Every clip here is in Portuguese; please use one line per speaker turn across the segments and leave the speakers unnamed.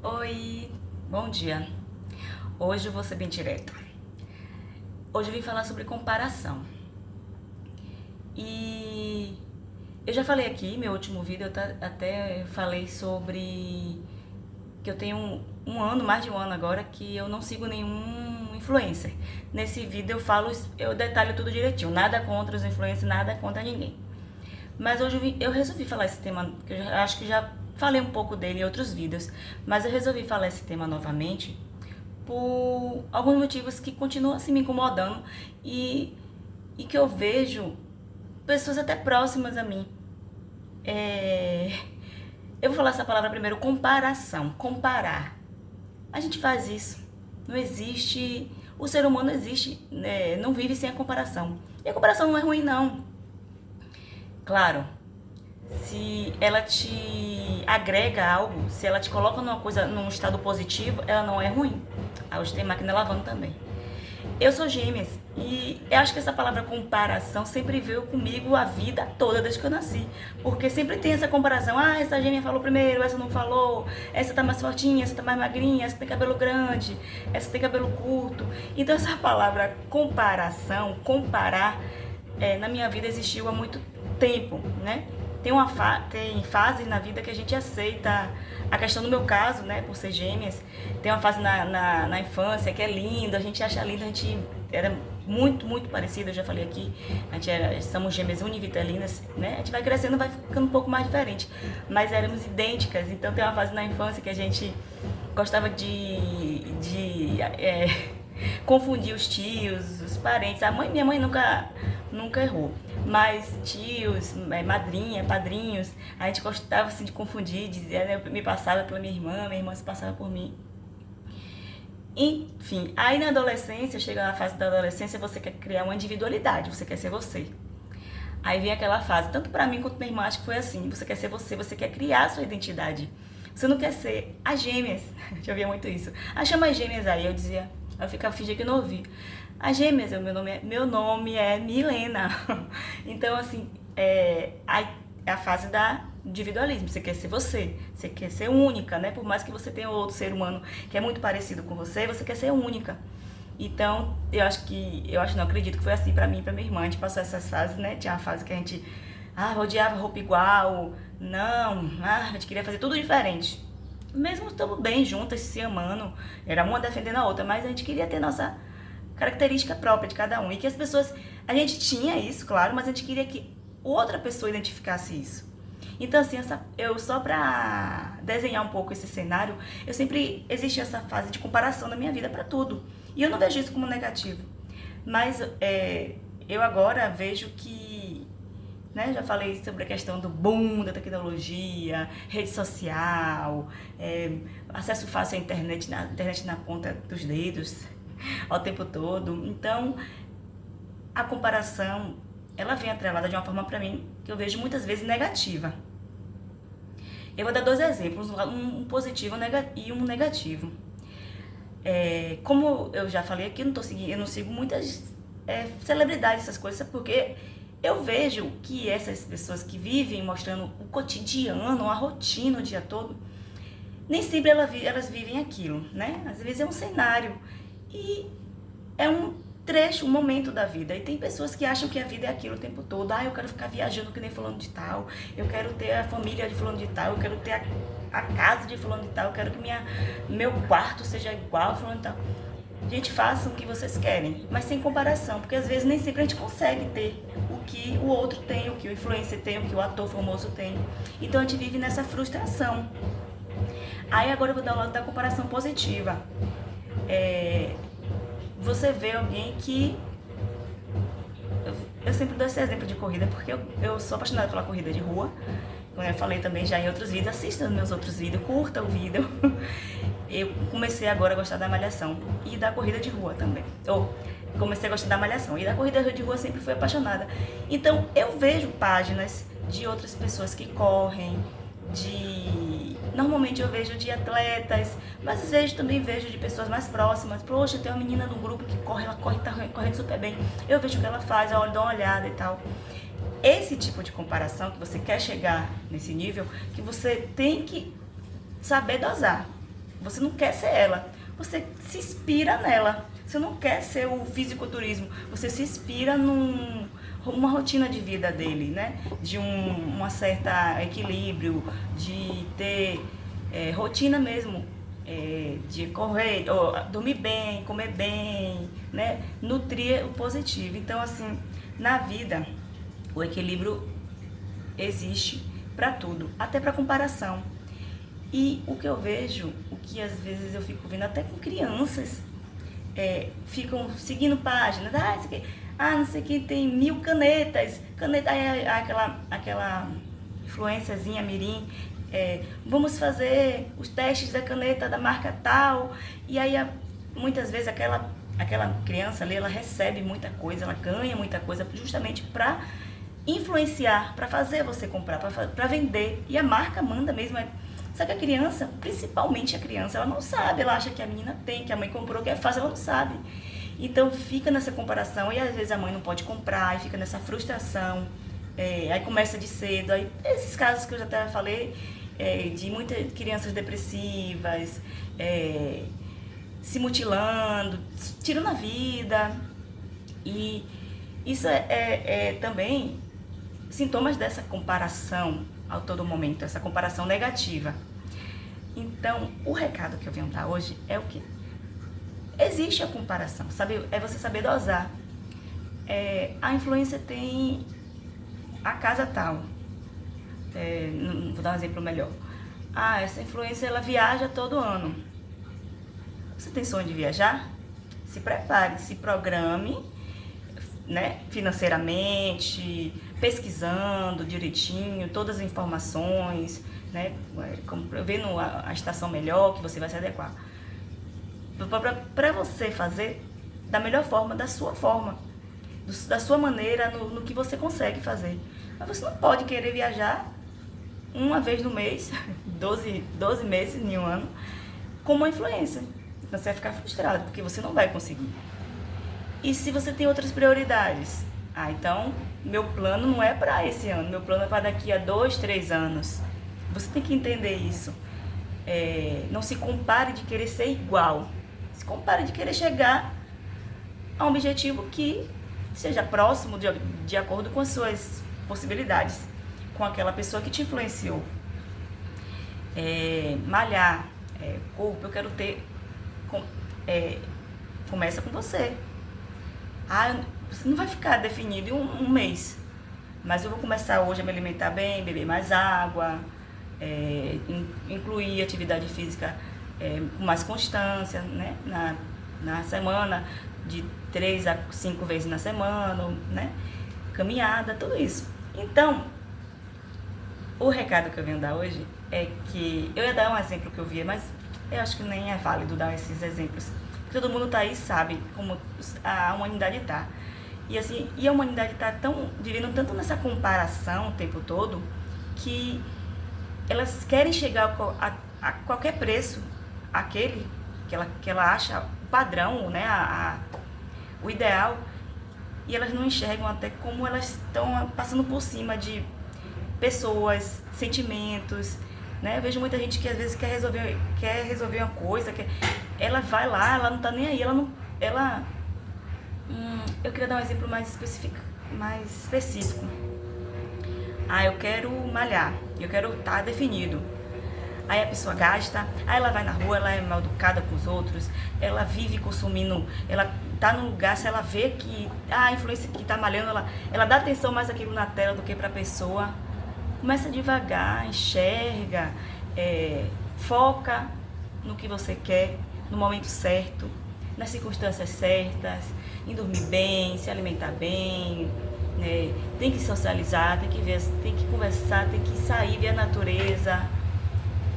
Oi, bom dia. Hoje eu vou ser bem direta. Hoje eu vim falar sobre comparação. E eu já falei aqui, meu último vídeo, até falei sobre que eu tenho um ano, mais de um ano agora, que eu não sigo nenhum influencer. Nesse vídeo eu detalho tudo direitinho. Nada contra os influencers, nada contra ninguém. Mas hoje eu resolvi falar esse tema, que eu acho que já falei um pouco dele em outros vídeos, mas eu resolvi falar esse tema novamente por alguns motivos que continuam assim me incomodando e que eu vejo pessoas até próximas a mim. Eu vou falar essa palavra primeiro, comparação, comparar. A gente faz isso, não existe, o ser humano existe, né, não vive sem a comparação. E a comparação não é ruim não. Claro, se ela te agrega algo, se ela te coloca numa coisa, num estado positivo, ela não é ruim. Hoje tem máquina lavando também. Eu sou gêmeas e eu acho que essa palavra comparação sempre veio comigo a vida toda, desde que eu nasci. Porque sempre tem essa comparação. Ah, essa gêmea falou primeiro, essa não falou. Essa tá mais fortinha, essa tá mais magrinha, essa tem cabelo grande, essa tem cabelo curto. Então essa palavra comparação, comparar, na minha vida existiu há muito tempo, né? Tem fases na vida que a gente aceita a questão do meu caso, né, por ser gêmeas. Tem uma fase na infância que é linda, a gente acha linda, a gente era muito parecida, eu já falei aqui, somos gêmeas univitelinas, né? A gente vai crescendo, vai ficando um pouco mais diferente, mas éramos idênticas. Então tem uma fase na infância que a gente gostava de confundir os tios, os parentes. Minha mãe nunca errou, mas tios, madrinha, padrinhos, a gente gostava assim de confundir, dizia, né, eu me passava pela minha irmã se passava por mim. Enfim, aí na adolescência, chega na fase da adolescência, você quer criar uma individualidade, você quer ser você. Aí vem aquela fase, tanto pra mim quanto pra minha irmã, acho que foi assim, você quer ser você quer criar a sua identidade. Você não quer ser as gêmeas, já ouvia muito isso. Ah, chama as gêmeas aí, eu dizia, eu ficava fingindo que não ouvi. As gêmeas, meu nome é Milena. Então, assim, é a fase da individualismo. Você quer ser você quer ser única, né? Por mais que você tenha outro ser humano que é muito parecido com você quer ser única. Então, não acredito que foi assim pra mim e pra minha irmã. A gente passou essas fases, né? Tinha uma fase que a gente odiava roupa igual, não, a gente queria fazer tudo diferente. Mesmo estamos bem juntas, se amando, era uma defendendo a outra, mas a gente queria ter nossa característica própria de cada um. E que as pessoas, a gente tinha isso, claro, mas a gente queria que outra pessoa identificasse isso. Então, assim, eu só pra desenhar um pouco esse cenário, eu sempre existe essa fase de comparação na minha vida pra tudo. E eu não vejo isso como negativo. Mas eu agora vejo que, né, já falei sobre a questão do boom da tecnologia, rede social, acesso fácil à internet na ponta dos dedos, ao tempo todo. Então, a comparação, ela vem atrelada de uma forma pra mim que eu vejo muitas vezes negativa. Eu vou dar dois exemplos, um positivo e um negativo. Como eu já falei aqui, eu não sigo muitas celebridades, essas coisas, porque eu vejo que essas pessoas que vivem mostrando o cotidiano, a rotina o dia todo, nem sempre elas vivem aquilo, né? Às vezes é um cenário e é um trecho, um momento da vida. E tem pessoas que acham que a vida é aquilo o tempo todo. Eu quero ficar viajando que nem fulano de tal, eu quero ter a família de fulano de tal, eu quero ter a casa de fulano de tal, eu quero que meu quarto seja igual a fulano de tal. Gente, façam o que vocês querem, mas sem comparação, porque às vezes nem sempre a gente consegue ter o que o outro tem, o que o influencer tem, o que o ator famoso tem. Então a gente vive nessa frustração. Aí agora eu vou dar o lado da comparação positiva. Você vê alguém que... Eu sempre dou esse exemplo de corrida, porque eu sou apaixonada pela corrida de rua. Como eu falei também já em outros vídeos, assista meus outros vídeos, curta o vídeo. Eu comecei agora a gostar da malhação e da corrida de rua também. Comecei a gostar da malhação e da corrida de rua sempre fui apaixonada. Então eu vejo páginas de outras pessoas que correm, normalmente eu vejo de atletas, mas às vezes também vejo de pessoas mais próximas. Poxa, tem uma menina do grupo que corre, ela corre, tá correndo super bem. Eu vejo o que ela faz, eu dou uma olhada e tal. Esse tipo de comparação, que você quer chegar nesse nível, que você tem que saber dosar. Você não quer ser ela, você se inspira nela. Você não quer ser o fisiculturismo, você se inspira numa rotina de vida dele, né? De uma certa equilíbrio, de ter rotina mesmo, de correr, dormir bem, comer bem, né? Nutrir o positivo. Então, assim, na vida, o equilíbrio existe para tudo, até para comparação. E o que eu vejo, o que às vezes eu fico vendo até com crianças, ficam seguindo páginas, não sei quem tem 1000 canetas, aí aquela influenciazinha mirim, vamos fazer os testes da caneta da marca tal, e aí muitas vezes aquela criança ali, ela recebe muita coisa, ela ganha muita coisa justamente para influenciar, para fazer você comprar, para vender, e a marca manda mesmo. Só que a criança, principalmente a criança, ela não sabe, ela acha que a menina tem, que a mãe comprou, que é fácil, ela não sabe. Então fica nessa comparação, e às vezes a mãe não pode comprar, e fica nessa frustração, aí começa de cedo, aí esses casos que eu já até falei, de muitas crianças depressivas, se mutilando, tirando a vida, e isso também sintomas dessa comparação a todo momento, essa comparação negativa. Então, o recado que eu venho dar hoje é o quê? Existe a comparação, sabe? É você saber dosar. A influência tem a casa tal. Vou dar um exemplo melhor. Essa influência, ela viaja todo ano. Você tem sonho de viajar? Se prepare, se programe, né, financeiramente, pesquisando direitinho todas as informações, né, vendo a estação melhor que você vai se adequar, para você fazer da melhor forma, da sua forma, da sua maneira, no que você consegue fazer. Mas você não pode querer viajar uma vez no mês, 12 meses em um ano, com uma influência. Então você vai ficar frustrado, porque você não vai conseguir. E se você tem outras prioridades? Então, meu plano não é para esse ano, meu plano é para daqui a 2, 3 anos. Você tem que entender isso. Não se compare de querer ser igual. Se compare de querer chegar a um objetivo que seja próximo, de acordo com as suas possibilidades, com aquela pessoa que te influenciou. Malhar, corpo, eu quero ter... começa com você. Você não vai ficar definido em um mês, mas eu vou começar hoje a me alimentar bem, beber mais água, incluir atividade física com mais constância, né? Na semana, de 3 a 5 vezes na semana, né? Caminhada, tudo isso. Então, o recado que eu venho dar hoje é que eu ia dar um exemplo que eu via, mas eu acho que nem é válido dar esses exemplos. Todo mundo tá aí, sabe como a humanidade tá. E assim, a humanidade tá vivendo tanto nessa comparação o tempo todo, que elas querem chegar a qualquer preço, aquele que ela acha o padrão, né, o ideal, e elas não enxergam até como elas estão passando por cima de pessoas, sentimentos, né? Eu vejo muita gente que às vezes quer resolver uma coisa, ela vai lá, ela não tá nem aí, eu queria dar um exemplo mais específico. Eu quero malhar, eu quero estar definido. Aí a pessoa gasta, aí ela vai na rua, ela é mal educada com os outros, ela vive consumindo, ela tá num lugar, se ela vê que a influência que tá malhando, ela dá atenção mais àquilo na tela do que pra pessoa. Começa devagar, enxerga, foca no que você quer, no momento certo, nas circunstâncias certas, em dormir bem, se alimentar bem, né? Tem que socializar, tem que conversar, tem que sair, ver a natureza.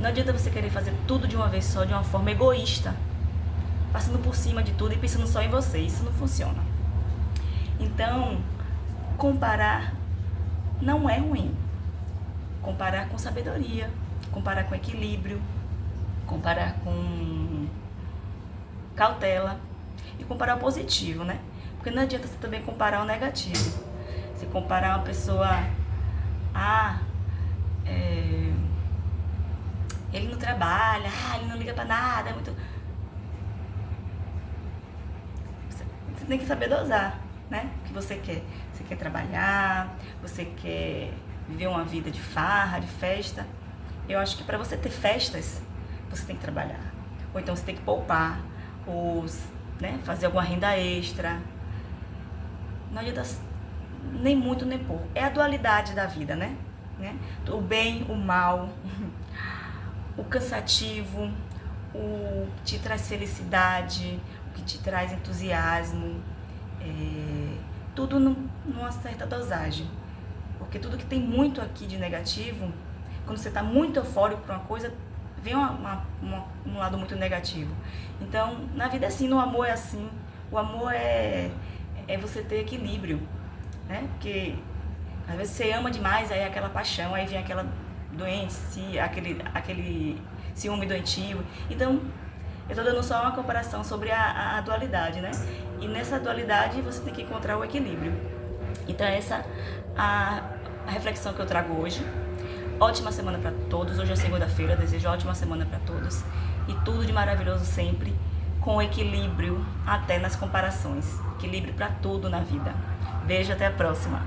Não adianta você querer fazer tudo de uma vez só, de uma forma egoísta, passando por cima de tudo e pensando só em você. Isso não funciona. Então, comparar não é ruim. Comparar com sabedoria, comparar com equilíbrio, comparar com cautela e comparar o positivo, né? Porque não adianta você também comparar o negativo. Se comparar uma pessoa, Ele não trabalha, ele não liga pra nada, é muito... Você tem que saber dosar, né? O que você quer. Você quer trabalhar, você quer viver uma vida de farra, de festa. Eu acho que para você ter festas, você tem que trabalhar. Ou então você tem que poupar, ou, né, fazer alguma renda extra. Não adianta nem muito nem pouco. É a dualidade da vida, né? O bem, o mal, o cansativo, o que te traz felicidade, o que te traz entusiasmo. Tudo numa certa dosagem. Porque tudo que tem muito aqui de negativo, quando você está muito eufórico para uma coisa, vem um lado muito negativo. Então, na vida é assim, no amor é assim. O amor é você ter equilíbrio, né? Porque às vezes você ama demais, aí é aquela paixão, aí vem aquela doença, aquele ciúme doentio. Então, eu estou dando só uma comparação sobre a dualidade, né? E nessa dualidade você tem que encontrar o equilíbrio. Então essa a reflexão que eu trago hoje. Ótima semana para todos. Hoje é segunda-feira, desejo ótima semana para todos. E tudo de maravilhoso sempre, com equilíbrio até nas comparações. Equilíbrio para tudo na vida. Beijo, até a próxima.